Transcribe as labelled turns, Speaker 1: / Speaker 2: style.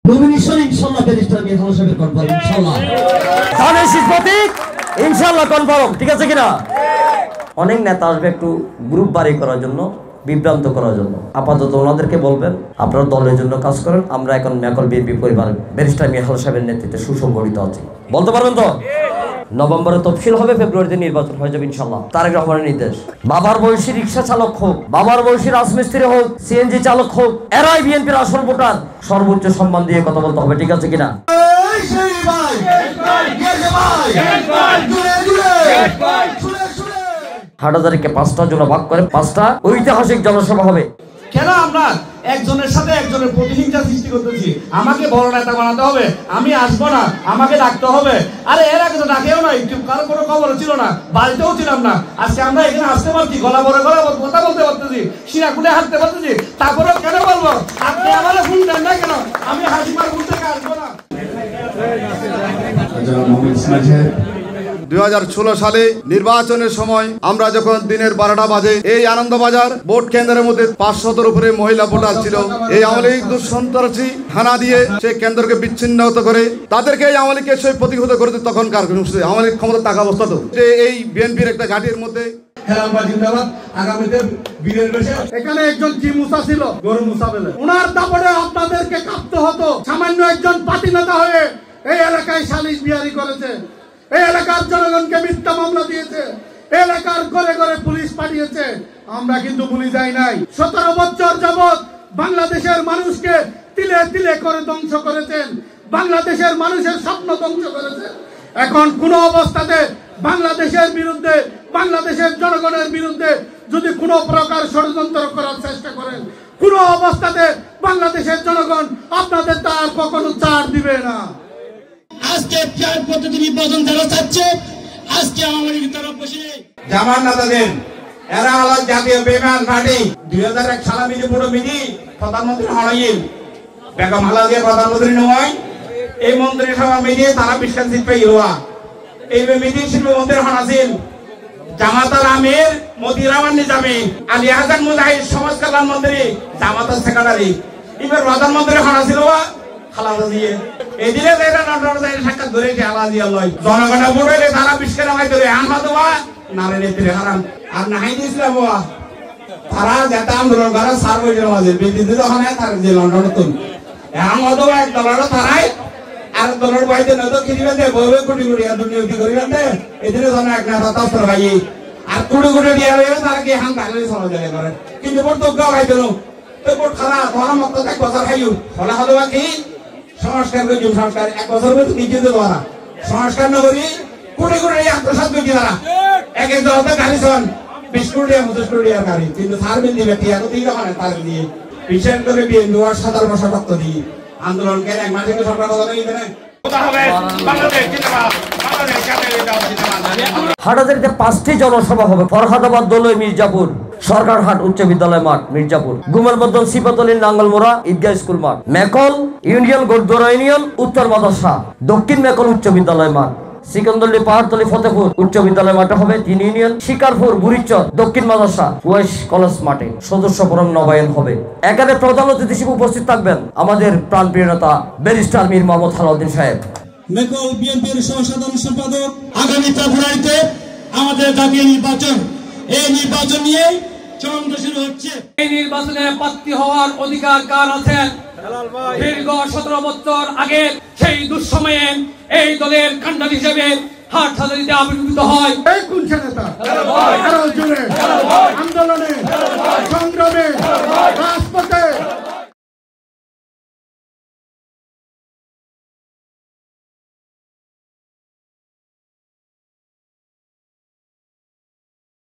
Speaker 1: Nomination ইনশাআল্লাহ barrister মিয়া খান সাহেবের confirm ইনশাআল্লাহ।
Speaker 2: তাহলে শীষপ্রতীক ইনশাআল্লাহ কনফার্ম, ঠিক আছে কিনা? অনেক নেতা আসবে একটু গ্রুপ বাড়ি করার জন্য, বিভ্রান্ত করার জন্য। আপাতত ওনাদেরকে বলবেন আপনারা দলের জন্য কাজ করেন, আমরা এখন মেকল বিএনপি পরিবার ব্যারিস্টার মিয়া খান সাহেবের নেতৃত্বে সুসংগঠিত আছি। বলতে পারবেন তো? নভেম্বরে তফসিল হবে, ফেব্রুয়ারিতে নির্বাচন হয়ে যাবে ইনশাআল্লাহ। তারেক রহমানের নির্দেশ। বাবার বয়সী রিক্সা চালক হোক, বাবার বয়সী রাজমিস্ত্রি হোক, সিএনজি চালক হোক, এরাই বিএনপির আসল ভোটার। সর্বোচ্চ সম্মান দিয়ে কথা বলতে হবে, ঠিক আছে কিনা? হাটহাজারীকে 5টা জোড়া ভাগ করে 5টা ঐতিহাসিক জনসভা হবে।
Speaker 3: কেন আমরা একজনের সাথে একজনের প্রতিহিংসা সৃষ্টি করতেছি? আমাকে বড় নেতা বানাতে হবে, আমি আসবো না, আমাকে ডাকতে হবে। আরে এর আগে তো ডাকেও নাই, কারো কোনো খবর ছিল না, বাড়িতেও ছিলাম না। আজকে আমরা এখানে আসতে পারছি, গলা বড় কথা বলতে পারতেছি, শিরা খুলে হাঁটতে পারতেছি, তারপরেও কেন বলবো আপনি আমার ফোন দেন না কেন? আমি হাসিমার ফোন থেকে আসবো না।
Speaker 4: 2016 সালে নির্বাচনের সময় আমরা যখন দিনের 12টা বাজে এই আনন্দবাজার ভোট কেন্দ্রের মধ্যে 500-এর উপরে মহিলা ভোটার ছিল, এই আওয়ামী লীগ দুঃসন্ত্রাসী হানা দিয়ে সেই কেন্দ্রকে বিচ্ছিন্ন করে তাদেরকে এই আওয়ামী লীগকে সেই প্রতিহত করতে তখনকার আওয়ামী লীগ ক্ষমতা থাকা অবস্থা তো এই বিএনপির একটা ঘাটির মধ্যে
Speaker 3: এখানে একজন জি মুসা ছিল, গরু মুসা বলে, ওনার দাপটে আপনাদেরকে কাঁপতে হতো। সামান্য একজন পার্টি নেতা হয়ে এই এলাকায় সালিশ বিহারি করেছে, এই এলাকার জনগণকে মিথ্যা মামলা দিয়েছে, এলাকার ঘরে ঘরে পুলিশ পাঠিয়েছে। আমরা কিন্তু ভুলে যাই নাই। 17 বছর যাবৎ বাংলাদেশের মানুষকে তিলে তিলে করে ধ্বংস করেছেন, বাংলাদেশের মানুষের স্বপ্ন ধ্বংস করেছেন। এখন কোন অবস্থাতে বাংলাদেশের বিরুদ্ধে, বাংলাদেশের জনগণের বিরুদ্ধে যদি কোনো প্রকার ষড়যন্ত্র করার চেষ্টা করেন, কোন অবস্থাতে বাংলাদেশের জনগণ আপনাদের তার কখনো ছাড় দিবে না।
Speaker 5: আজকে প্যাট পদ্ধতি নির্বাচন যারা চাচ্ছে, আজকে আওয়ামী লীগের তরফ বসে
Speaker 3: জামান নেতাদের এরা হলো জাতীয় বেমান পার্টি। 2001 সালে মিলি পুরো মিলি প্রধানমন্ত্রী হনাইল বেগম খালেদা প্রধানমন্ত্রী নয়, এই মন্ত্রিসভা মিলিয়ে তারা 20 সিট পেয়ে এই মিলি শিল্পমন্ত্রী হনাছিল জামাতার আমির মতিউর রহমান নিজামী, আলী হাসান মুজাহিদ সমাজ কল্যাণ মন্ত্রী, জামাতার সেক্রেটারি, এবার প্রধানমন্ত্রী হনাছিল খালেদা জিয়া। এদিকে যারা লন্ডনে সাক্ষাৎ ধরে খালেদা জিয়া লয়, জনগণের ভোট হইলে তারা 20 নামাই ধরে আহমদ নারে নেত্রী হারাম আর নাহি দিয়েছিলাম তারা যেটা আন্দোলন করে সার বইয়ের মাঝে বিদ্যুৎ যখন তার যে লন্ডনে তুল আহমদ এক দলের তারাই আর দলের বাইতে নতো কিনবেন দে বইবে কোটি কোটি আর দুর্নীতি করিবেন দে এদিকে জন এক নেতা তস্ত্র ভাই আর কোটি কোটি দিয়ে রইবে তারা কি হাম তাহলে সমাজ জায়গা করে কিন্তু ভোট তো গাও খাইতে নো তো ভোট খারাপ তোরা মত এক বছর খাইও হলা হলো কি সংস্কার করে জুম সংস্কার 1 বছর মধ্যে কি দিতে তোরা সংস্কার না করি কোটি কোটি আত্মসাৎ করে তারা এক এক দলতে গালি শোন 20 কোটি 25 কোটি আর গাড়ি কিন্তু সার বিল দিবে টিয়া তো দিতে হয় তার দিয়ে বিশেষ করে বিএনপি আর সাধারণ সভাপতি দিয়ে আন্দোলন করে এক মাসে সরকার কথা নেই দেন
Speaker 2: হাটহাজারীতে 5টি জনসভা হবে। ফরহাদাবাদ দলই মির্জাপুর, সরকারহাট উচ্চ বিদ্যালয় মাঠ মির্জাপুর, গুমারবদল সিপাতলীর নাঙ্গলমোড়া ঈদগাহ স্কুল মাঠ, মেকল ইউনিয়ন গোরদোরা ইউনিয়ন উত্তর মাদ্রাসা, দক্ষিণ মেকল উচ্চ বিদ্যালয় মাঠ, সিকন্দরলী পাহাড়তলী ফতেপুর উচ্চ বিদ্যালয় মাঠে হবে 3 ইউনিয়ন, শিকারপুর বুড়িচর দক্ষিণ মাদ্রাসা ওয়েস কলেজ মাঠে সদস্য ফোরাম নবায়ন হবে। এখানে প্রধান অতিথি হিসেবে উপস্থিত থাকবেন আমাদের প্রাণপ্রিয় নেতা ব্যারিস্টার মীর মোহাম্মদ আলাউদ্দিন সাহেব,
Speaker 5: মেকল বিএনপির সহসাধারণ সম্পাদক। আগামী ফেব্রুয়ারিতে আমাদের জাতীয় নির্বাচন, এই নির্বাচন নিয়ে চূড়ান্ত শুরু হচ্ছে।
Speaker 6: এই নির্বাচনে প্রার্থী হওয়ার অধিকার কার আছেন? দীর্ঘ 17 বছর আগে সেই দুঃসময়ে এই দলের কান্ডারি হিসেবে হাটহাজারীতে আবির্ভূত হয়
Speaker 3: এই কোন নেতা আন্দোলনে